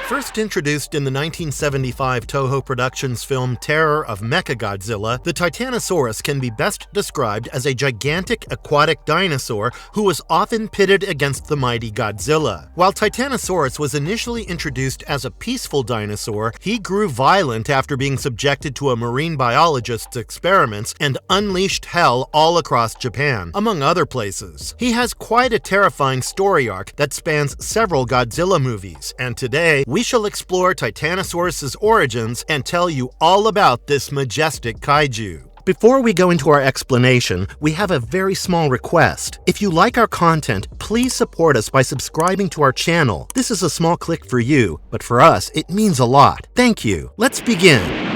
First introduced in the 1975 Toho Productions film Terror of Mechagodzilla, the Titanosaurus can be best described as a gigantic aquatic dinosaur who was often pitted against the mighty Godzilla. While Titanosaurus was initially introduced as a peaceful dinosaur, he grew violent after being subjected to a marine biologist's experiments and unleashed hell all across Japan, among other places. He has quite a terrifying story arc that spans several Godzilla movies, and today we shall explore Titanosaurus's origins and tell you all about this majestic kaiju. Before we go into our explanation, we have a very small request. If you like our content, please support us by subscribing to our channel. This is a small click for you, but for us, it means a lot. Thank you. Let's begin.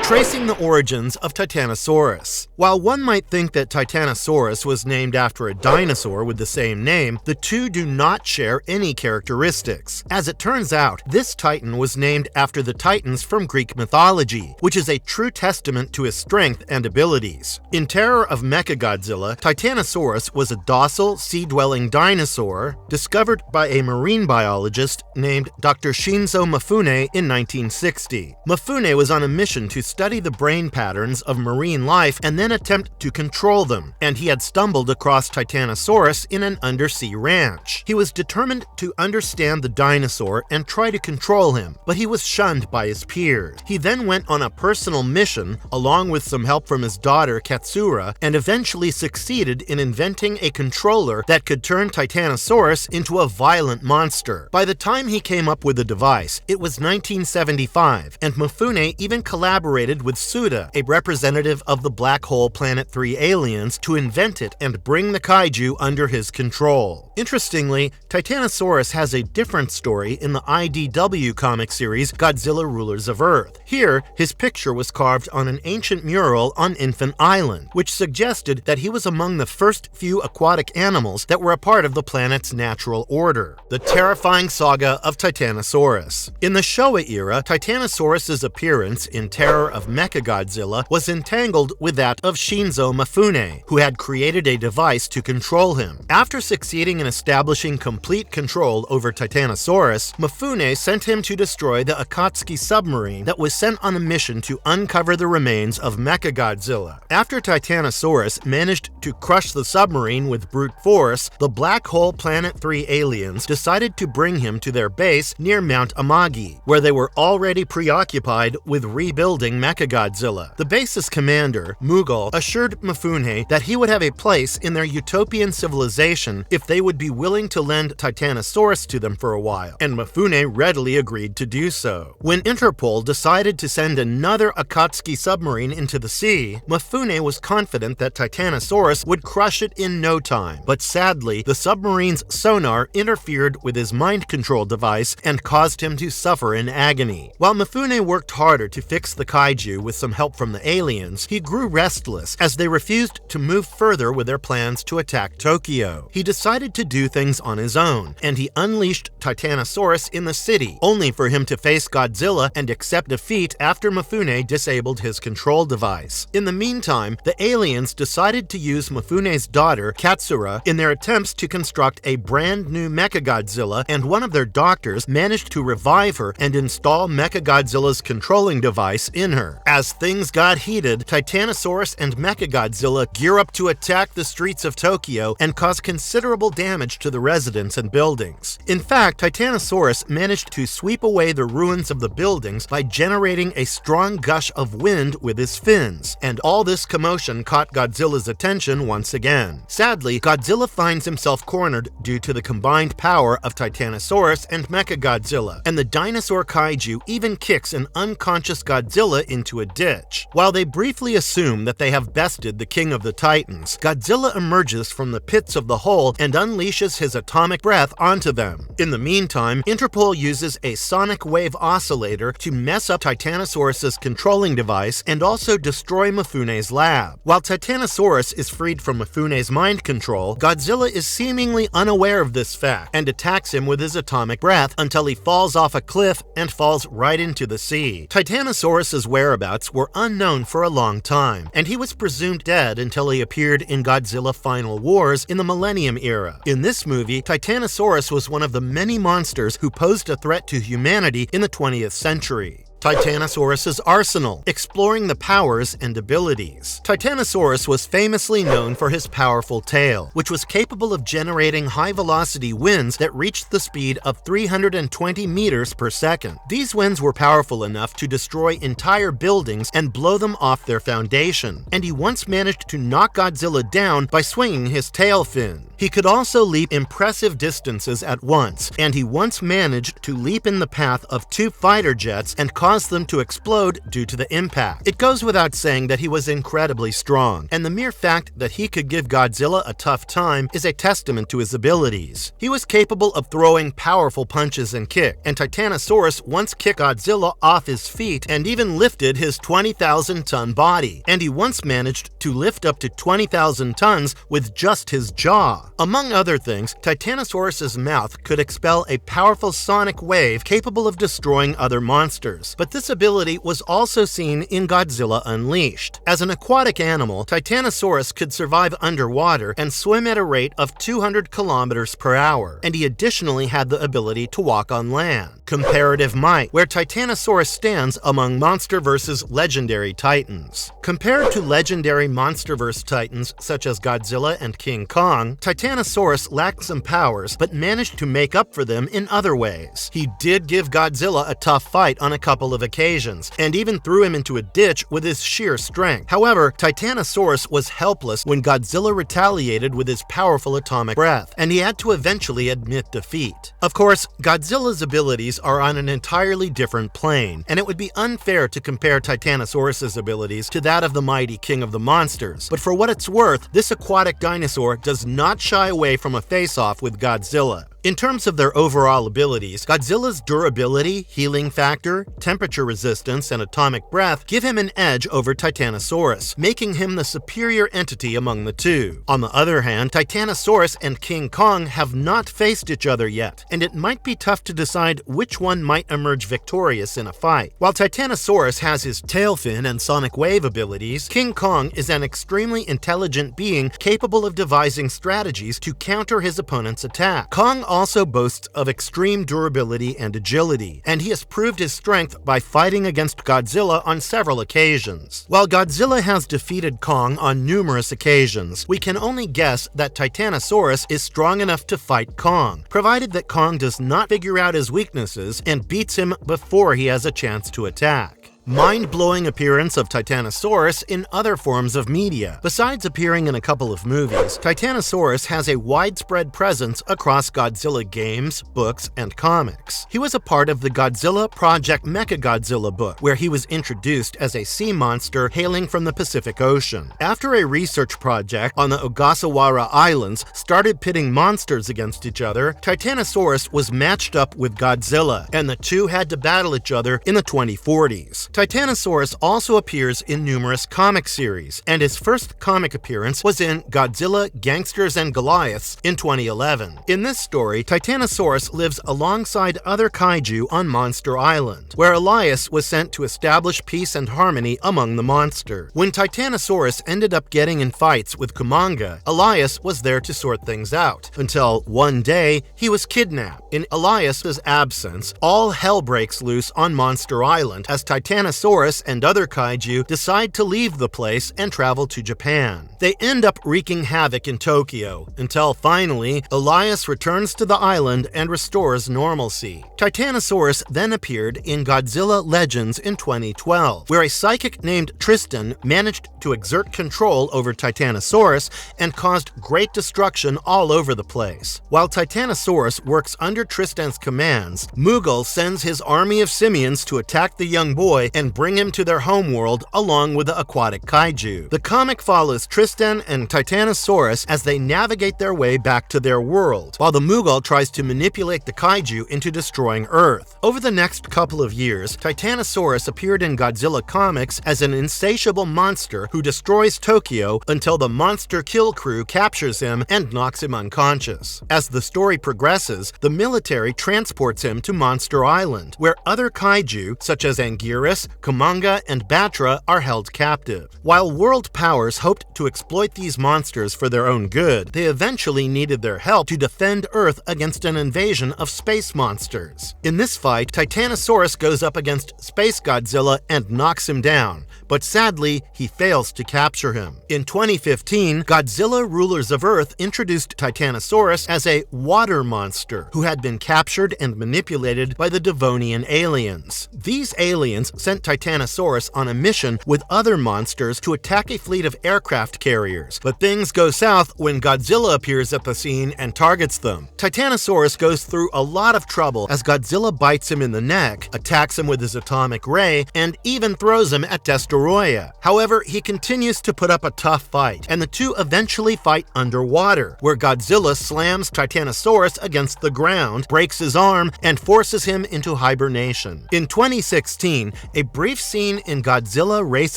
Tracing the origins of Titanosaurus. While one might think that Titanosaurus was named after a dinosaur with the same name, the two do not share any characteristics. As it turns out, this titan was named after the Titans from Greek mythology, which is a true testament to his strength and abilities. In Terror of Mechagodzilla, Titanosaurus was a docile, sea-dwelling dinosaur discovered by a marine biologist named Dr. Shinzo Mifune in 1960. Mifune was on a mission to study the brain patterns of marine life and then attempt to control them, and he had stumbled across Titanosaurus in an undersea ranch. He was determined to understand the dinosaur and try to control him, but he was shunned by his peers. He then went on a personal mission, along with some help from his daughter Katsura, and eventually succeeded in inventing a controller that could turn Titanosaurus into a violent monster. By the time he came up with the device, it was 1975, and Mifune even collaborated with Suda, a representative of the Black Hole Planet 3 aliens, to invent it and bring the kaiju under his control. Interestingly, Titanosaurus has a different story in the IDW comic series Godzilla Rulers of Earth. Here, his picture was carved on an ancient mural on Infant Island, which suggested that he was among the first few aquatic animals that were a part of the planet's natural order. The terrifying saga of Titanosaurus. In the Showa era, Titanosaurus's appearance in Terror of Mechagodzilla was entangled with that of Shinzo Mifune, who had created a device to control him. After succeeding in establishing complete control over Titanosaurus, Mifune sent him to destroy the Akatsuki submarine that was sent on a mission to uncover the remains of Mechagodzilla. After Titanosaurus managed to crush the submarine with brute force, the Black Hole Planet 3 aliens decided to bring him to their base near Mount Amagi, where they were already preoccupied with rebuilding Mechagodzilla. The base's commander, Mughal, assured Mifune that he would have a place in their utopian civilization if they would be willing to lend Titanosaurus to them for a while, and Mifune readily agreed to do so. When Interpol decided to send another Akatsuki submarine into the sea, Mifune was confident that Titanosaurus would crush it in no time, but sadly, the submarine's sonar interfered with his mind control device and caused him to suffer in agony. While Mifune worked harder to fix the kaiju with some help from the aliens, he grew restless as they refused to move further with their plans to attack Tokyo. He decided to do things on his own, and he unleashed Titanosaurus in the city, only for him to face Godzilla and accept defeat after Mifune disabled his control device. In the meantime, the aliens decided to use Mifune's daughter, Katsura, in their attempts to construct a brand new Mechagodzilla, and one of their doctors managed to revive her and install Mechagodzilla's controlling device in her. As things got heated, Titanosaurus and Mechagodzilla gear up to attack the streets of Tokyo and cause considerable damage to the residents and buildings. In fact, Titanosaurus managed to sweep away the ruins of the buildings by generating a strong gush of wind with his fins, and all this commotion caught Godzilla's attention once again. Sadly, Godzilla finds himself cornered due to the combined power of Titanosaurus and Mechagodzilla, and the dinosaur kaiju even kicks an unconscious Godzilla into a ditch. While they briefly assume that they have bested the King of the Titans, Godzilla emerges from the pits of the hole and unleashes his atomic breath onto them. In the meantime, Interpol uses a sonic wave oscillator to mess up Titanosaurus's controlling device and also destroy Mifune's lab. While Titanosaurus is freed from Mifune's mind control, Godzilla is seemingly unaware of this fact and attacks him with his atomic breath until he falls off a cliff and falls right into the sea. Titanosaurus's whereabouts were unknown for a long time, and he was presumed dead until he appeared in Godzilla Final Wars in the Millennium Era. In this movie, Titanosaurus was one of the many monsters who posed a threat to humanity in the 20th century. Titanosaurus's arsenal, exploring the powers and abilities. Titanosaurus was famously known for his powerful tail, which was capable of generating high-velocity winds that reached the speed of 320 meters per second. These winds were powerful enough to destroy entire buildings and blow them off their foundation, and he once managed to knock Godzilla down by swinging his tail fin. He could also leap impressive distances at once, and he once managed to leap in the path of 2 fighter jets and cause them to explode due to the impact. It goes without saying that he was incredibly strong, and the mere fact that he could give Godzilla a tough time is a testament to his abilities. He was capable of throwing powerful punches and kicks, and Titanosaurus once kicked Godzilla off his feet and even lifted his 20,000-ton body, and he once managed to lift up to 20,000 tons with just his jaw. Among other things, Titanosaurus's mouth could expel a powerful sonic wave capable of destroying other monsters, but this ability was also seen in Godzilla Unleashed. As an aquatic animal, Titanosaurus could survive underwater and swim at a rate of 200 kilometers per hour, and he additionally had the ability to walk on land. Comparative might, where Titanosaurus stands among monster versus legendary titans. Compared to legendary monsterverse titans such as Godzilla and King Kong, Titanosaurus lacked some powers, but managed to make up for them in other ways. He did give Godzilla a tough fight on a couple of occasions, and even threw him into a ditch with his sheer strength. However, Titanosaurus was helpless when Godzilla retaliated with his powerful atomic breath, and he had to eventually admit defeat. Of course, Godzilla's abilities are on an entirely different plane, and it would be unfair to compare Titanosaurus's abilities to that of the mighty king of the monsters, but for what it's worth, this aquatic dinosaur does not shy away from a face-off with Godzilla. In terms of their overall abilities, Godzilla's durability, healing factor, temperature resistance, and atomic breath give him an edge over Titanosaurus, making him the superior entity among the two. On the other hand, Titanosaurus and King Kong have not faced each other yet, and it might be tough to decide which one might emerge victorious in a fight. While Titanosaurus has his tail fin and sonic wave abilities, King Kong is an extremely intelligent being capable of devising strategies to counter his opponent's attack. Kong also boasts of extreme durability and agility, and he has proved his strength by fighting against Godzilla on several occasions. While Godzilla has defeated Kong on numerous occasions, we can only guess that Titanosaurus is strong enough to fight Kong, provided that Kong does not figure out his weaknesses and beats him before he has a chance to attack. Mind-blowing appearance of Titanosaurus in other forms of media. Besides appearing in a couple of movies, Titanosaurus has a widespread presence across Godzilla games, books, and comics. He was a part of the Godzilla Project Mechagodzilla book, where he was introduced as a sea monster hailing from the Pacific Ocean. After a research project on the Ogasawara Islands started pitting monsters against each other, Titanosaurus was matched up with Godzilla, and the two had to battle each other in the 2040s. Titanosaurus also appears in numerous comic series, and his first comic appearance was in Godzilla, Gangsters and Goliaths in 2011. In this story, Titanosaurus lives alongside other kaiju on Monster Island, where Elias was sent to establish peace and harmony among the monsters. When Titanosaurus ended up getting in fights with Kumanga, Elias was there to sort things out, until one day he was kidnapped. In Elias's absence, all hell breaks loose on Monster Island as Titanosaurus and other kaiju decide to leave the place and travel to Japan. They end up wreaking havoc in Tokyo, until finally, Elias returns to the island and restores normalcy. Titanosaurus then appeared in Godzilla Legends in 2012, where a psychic named Tristan managed to exert control over Titanosaurus and caused great destruction all over the place. While Titanosaurus works under Tristan's commands, Mughal sends his army of simians to attack the young boy and bring him to their homeworld along with the aquatic kaiju. The comic follows Tristan and Titanosaurus as they navigate their way back to their world, while the Mughal tries to manipulate the kaiju into destroying Earth. Over the next couple of years, Titanosaurus appeared in Godzilla comics as an insatiable monster who destroys Tokyo until the monster kill crew captures him and knocks him unconscious. As the story progresses, the military transports him to Monster Island, where other kaiju, such as Anguirus, Zeus, Kumanga, and Batra are held captive. While world powers hoped to exploit these monsters for their own good, they eventually needed their help to defend Earth against an invasion of space monsters. In this fight, Titanosaurus goes up against Space Godzilla and knocks him down, but sadly, he fails to capture him. In 2015, Godzilla Rulers of Earth introduced Titanosaurus as a water monster who had been captured and manipulated by the Devonian aliens. These aliens sent Titanosaurus on a mission with other monsters to attack a fleet of aircraft carriers, but things go south when Godzilla appears at the scene and targets them. Titanosaurus goes through a lot of trouble as Godzilla bites him in the neck, attacks him with his atomic ray, and even throws him at Destoroyah. However, he continues to put up a tough fight, and the two eventually fight underwater, where Godzilla slams Titanosaurus against the ground, breaks his arm, and forces him into hibernation. In 2016, a brief scene in Godzilla Race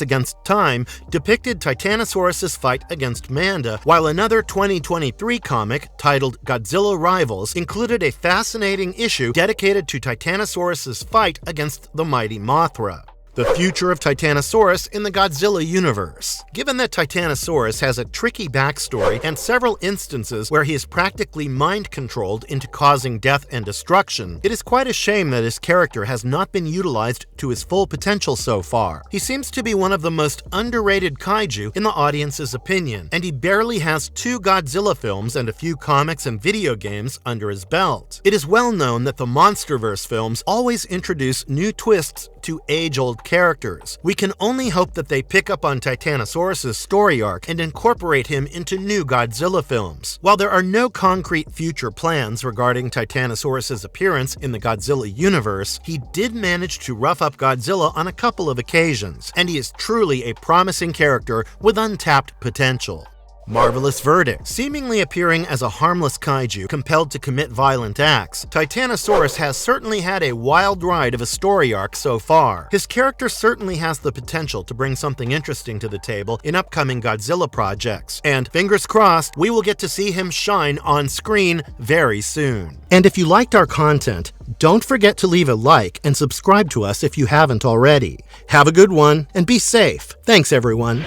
Against Time depicted Titanosaurus' fight against Manda, while another 2023 comic, titled Godzilla Rivals, included a fascinating issue dedicated to Titanosaurus' fight against the mighty Mothra. The future of Titanosaurus in the Godzilla universe. Given that Titanosaurus has a tricky backstory and several instances where he is practically mind-controlled into causing death and destruction, it is quite a shame that his character has not been utilized to his full potential so far. He seems to be one of the most underrated kaiju in the audience's opinion, and he barely has 2 Godzilla films and a few comics and video games under his belt. It is well known that the MonsterVerse films always introduce new twists to age-old characters. We can only hope that they pick up on Titanosaurus' story arc and incorporate him into new Godzilla films. While there are no concrete future plans regarding Titanosaurus' appearance in the Godzilla universe, he did manage to rough up Godzilla on a couple of occasions, and he is truly a promising character with untapped potential. Marvelous verdict. Seemingly appearing as a harmless kaiju compelled to commit violent acts, Titanosaurus has certainly had a wild ride of a story arc so far. His character certainly has the potential to bring something interesting to the table in upcoming Godzilla projects, and fingers crossed, we will get to see him shine on screen very soon. And if you liked our content, don't forget to leave a like and subscribe to us if you haven't already. Have a good one, and be safe. Thanks, everyone.